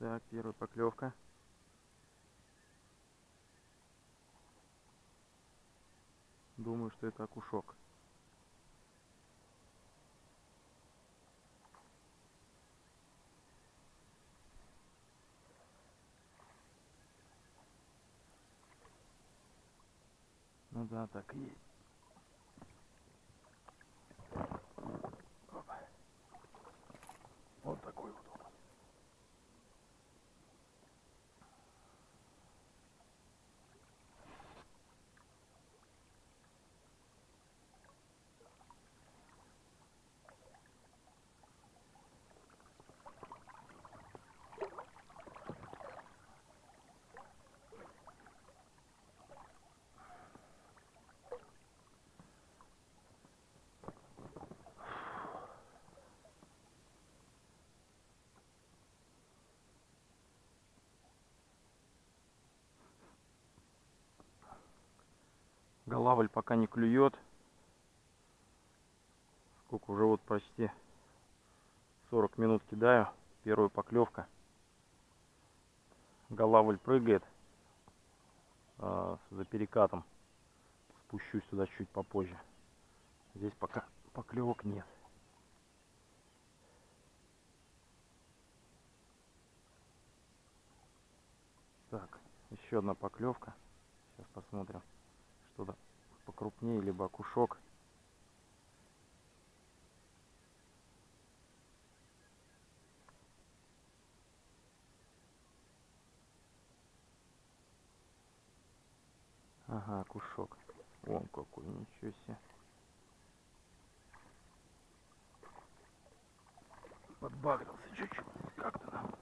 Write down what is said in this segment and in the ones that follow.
Так, первая поклевка. Думаю, что это окушок. Ну да, так и есть. Опа. Вот такой вот он. Голавль пока не клюет. Сколько уже вот почти 40 минут кидаю. Первая поклевка. Голавль прыгает за перекатом. Спущусь туда чуть попозже. Здесь пока поклевок нет. Так, еще одна поклевка. Сейчас посмотрим, что-то покрупнее, либо окушок. Ага, окушок. Вон какой, ничего себе. Подбагрился чуть-чуть. Как-то нам.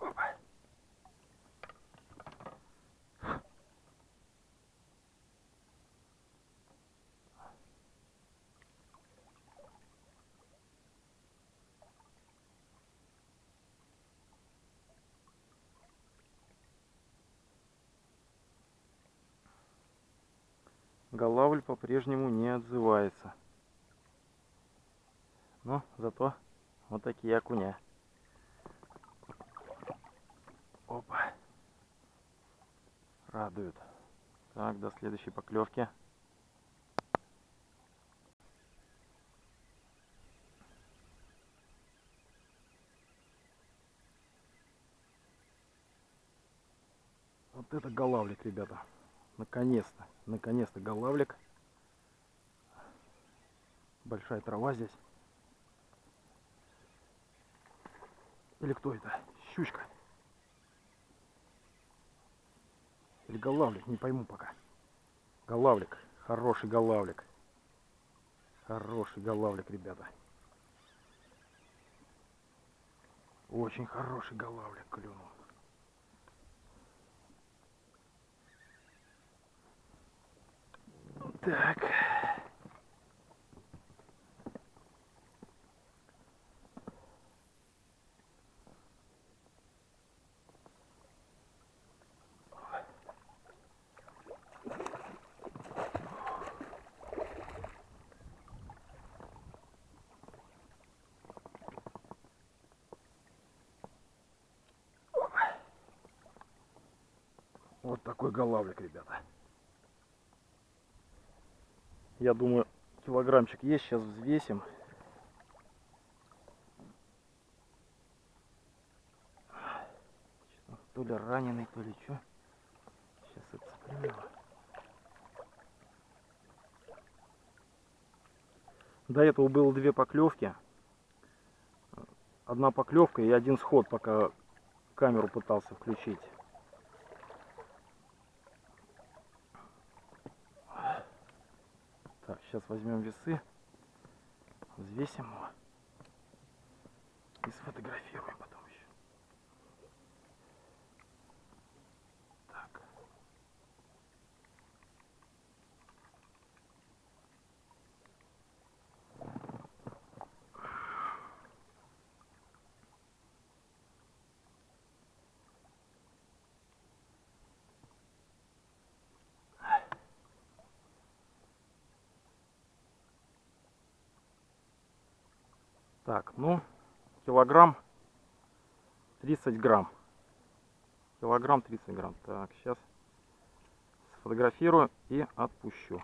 Опа. Голавль по-прежнему не отзывается. Но зато вот такие окуня. Опа. Радует. Так, до следующей поклевки. Вот это голавлик, ребята. Наконец-то. Наконец-то голавлик. Большая трава здесь. Или кто это? Щучка. Или голавлик, не пойму пока. Голавлик. Хороший голавлик. Хороший голавлик, ребята. Очень хороший голавлик клюнул. Так. Вот такой голавлик, ребята. Я думаю, килограммчик есть. Сейчас взвесим. То ли раненый, то ли что. Сейчас отцеплю его. До этого было две поклевки. Одна поклевка и один сход, пока камеру пытался включить. Так, сейчас возьмем весы, взвесим его и сфотографируем потом еще. Так. Так, ну, килограмм 30 грамм. Килограмм 30 грамм. Так, сейчас сфотографирую и отпущу.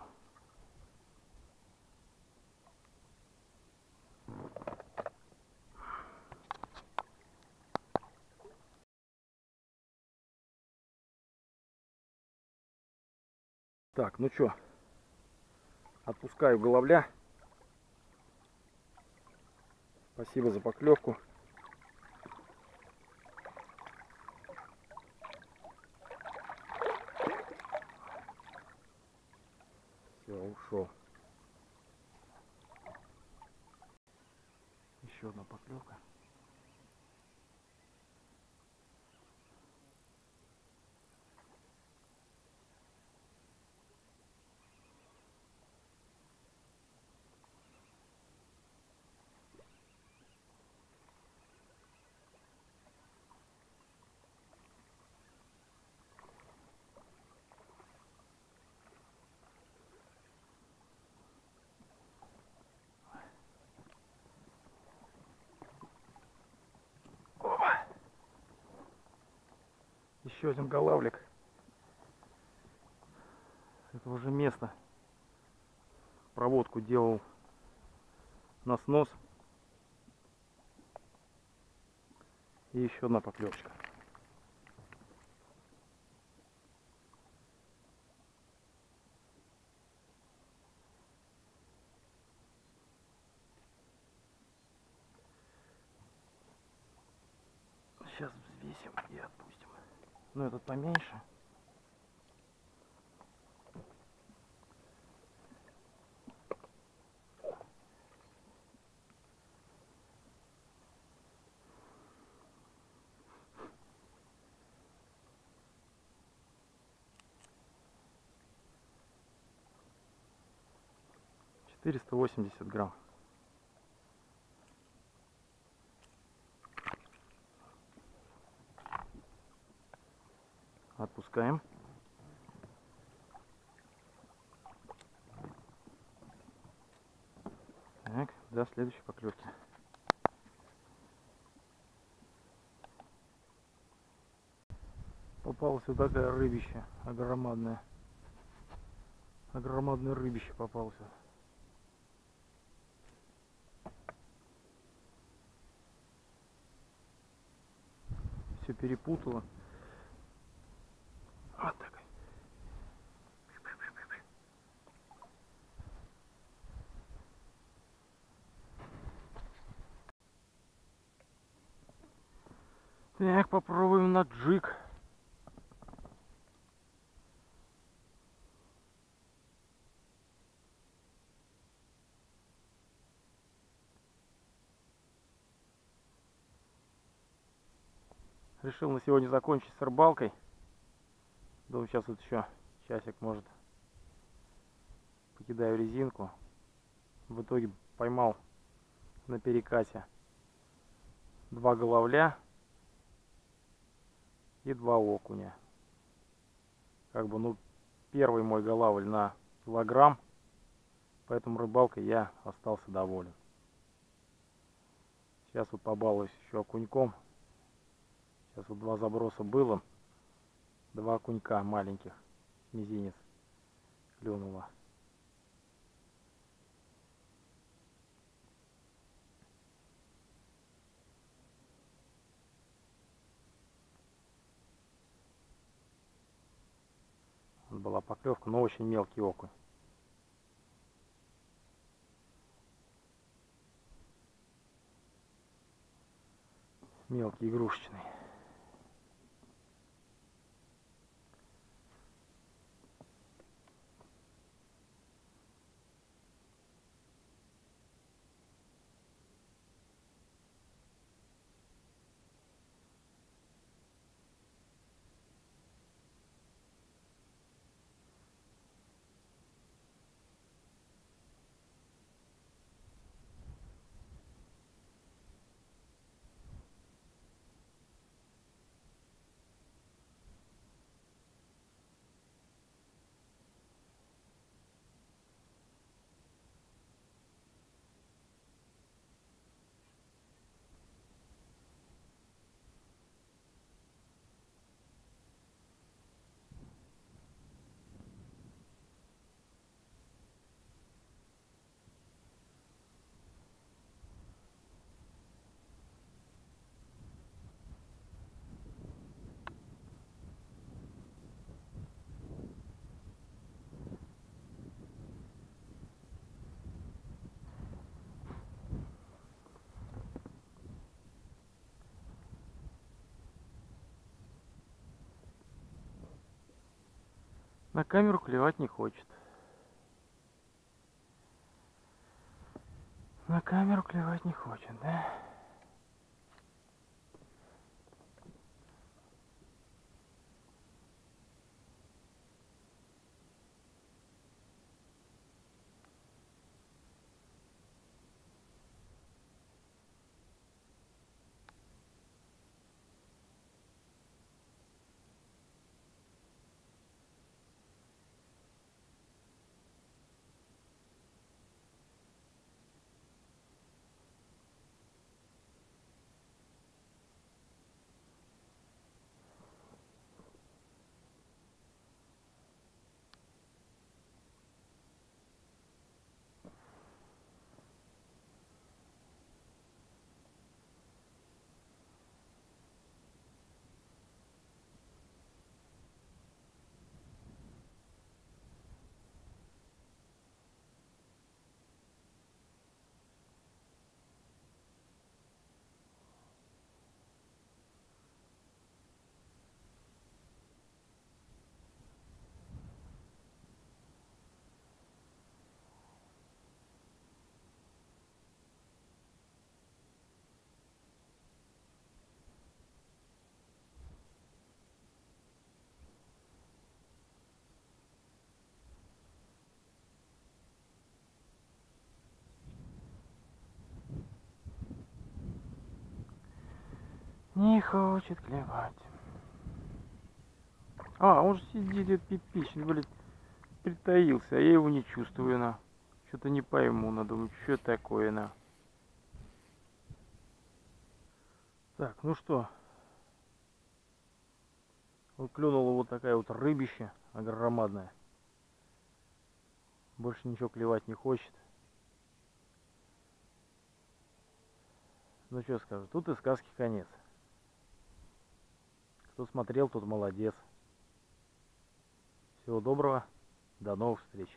Так, ну что, отпускаю головля. Спасибо за поклевку. Все, ушел. Еще одна поклевка. Еще один голавлик. Это уже место. Проводку делал на снос. И еще одна поклевочка. Сейчас взвесим и отпустим. Ну, этот поменьше. Четыреста 80 грамм. Отпускаем. Так, до следующей поклевки. Попалась вот такая рыбища огромадная. Огромадное рыбище попался. Все перепутала. Вот так. Так, попробуем на джиг. Решил на сегодня закончить с рыбалкой. Думаю, сейчас вот еще часик, может, покидаю резинку. В итоге поймал на перекате 2 головля и 2 окуня. Как бы, ну, первый мой голавль на килограмм, поэтому рыбалкой я остался доволен. Сейчас вот побалуюсь еще окуньком. Сейчас вот 2 заброса было. 2 окунька маленьких. Мизинец клюнуло. Была поклевка, но очень мелкий окунь. Мелкий, игрушечный. На камеру клевать не хочет. На камеру клевать не хочет, да? Не хочет клевать. А, он же сидит, этот пипичный, блядь, притаился, а я его не чувствую, на. Что-то не пойму, думаю, что такое, на. Так, ну что. Вот клюнула вот такая вот рыбища огромадная. Больше ничего клевать не хочет. Ну что скажу, тут и сказки конец. Кто смотрел, тот молодец. Всего доброго, до новых встреч.